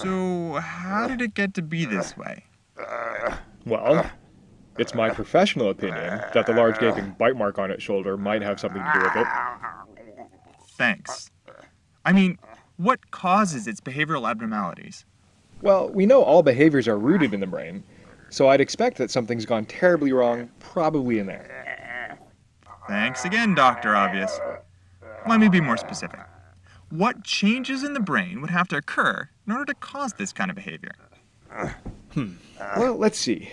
So, how did it get to be this way? Well, it's my professional opinion that the large gaping bite mark on its shoulder might have something to do with it. Thanks. I mean, what causes its behavioral abnormalities? Well, we know all behaviors are rooted in the brain, so I'd expect that something's gone terribly wrong, probably in there. Thanks again, Dr. Obvious. Let me be more specific. What changes in the brain would have to occur in order to cause this kind of behavior? Well, let's see.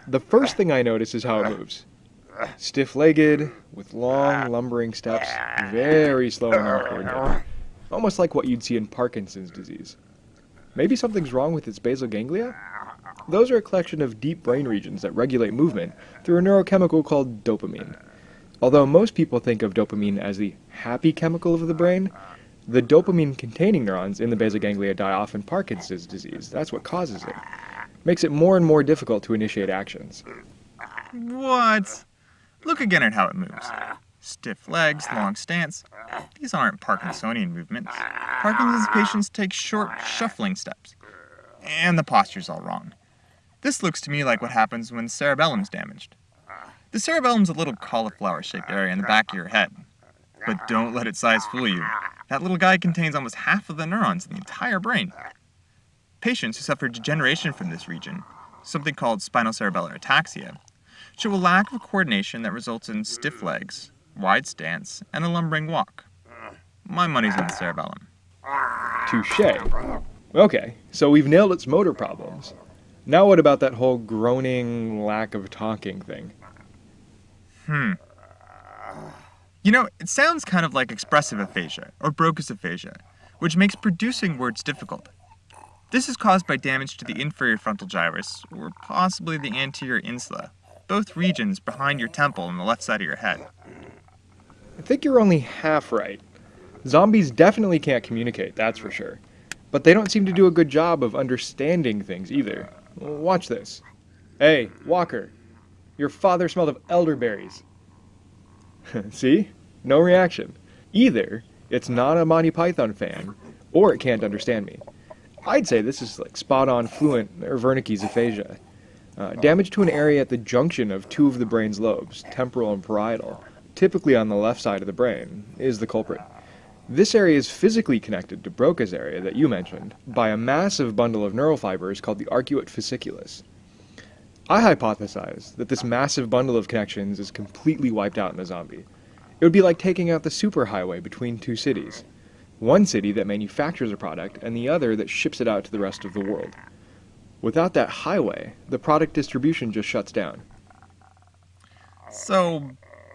The first thing I notice is how it moves. Stiff-legged, with long, lumbering steps, very slow and uncoordinated. Almost like what you'd see in Parkinson's disease. Maybe something's wrong with its basal ganglia? Those are a collection of deep brain regions that regulate movement through a neurochemical called dopamine. Although most people think of dopamine as the happy chemical of the brain, the dopamine-containing neurons in the basal ganglia die off in Parkinson's disease. That's what causes it. Makes it more and more difficult to initiate actions. What? Look again at how it moves. Stiff legs, long stance. These aren't Parkinsonian movements. Parkinson's patients take short, shuffling steps. And the posture's all wrong. This looks to me like what happens when the cerebellum's damaged. The cerebellum's a little cauliflower-shaped area in the back of your head. But don't let its size fool you. That little guy contains almost half of the neurons in the entire brain. Patients who suffer degeneration from this region, something called spinocerebellar ataxia, show a lack of coordination that results in stiff legs, wide stance, and a lumbering walk. My money's on the cerebellum. Touché. Okay, so we've nailed its motor problems. Now what about that whole groaning, lack of talking thing? You know, it sounds kind of like expressive aphasia, or Broca's aphasia, which makes producing words difficult. This is caused by damage to the inferior frontal gyrus, or possibly the anterior insula, both regions behind your temple on the left side of your head. I think you're only half right. Zombies definitely can't communicate, that's for sure. But they don't seem to do a good job of understanding things either. Watch this. Hey, Walker, your father smelled of elderberries. See? No reaction. Either it's not a Monty Python fan, or it can't understand me. I'd say this is like spot-on fluent or Wernicke's aphasia. Damage to an area at the junction of two of the brain's lobes, temporal and parietal, typically on the left side of the brain, is the culprit. This area is physically connected to Broca's area that you mentioned by a massive bundle of neural fibers called the arcuate fasciculus. I hypothesize that this massive bundle of connections is completely wiped out in the zombie. It would be like taking out the superhighway between two cities. One city that manufactures a product and the other that ships it out to the rest of the world. Without that highway, the product distribution just shuts down. So,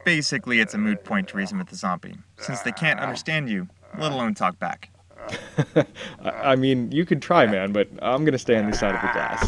basically it's a moot point to reason with the zombie, since they can't understand you, let alone talk back. I mean, you could try, man, but I'm gonna stay on this side of the glass.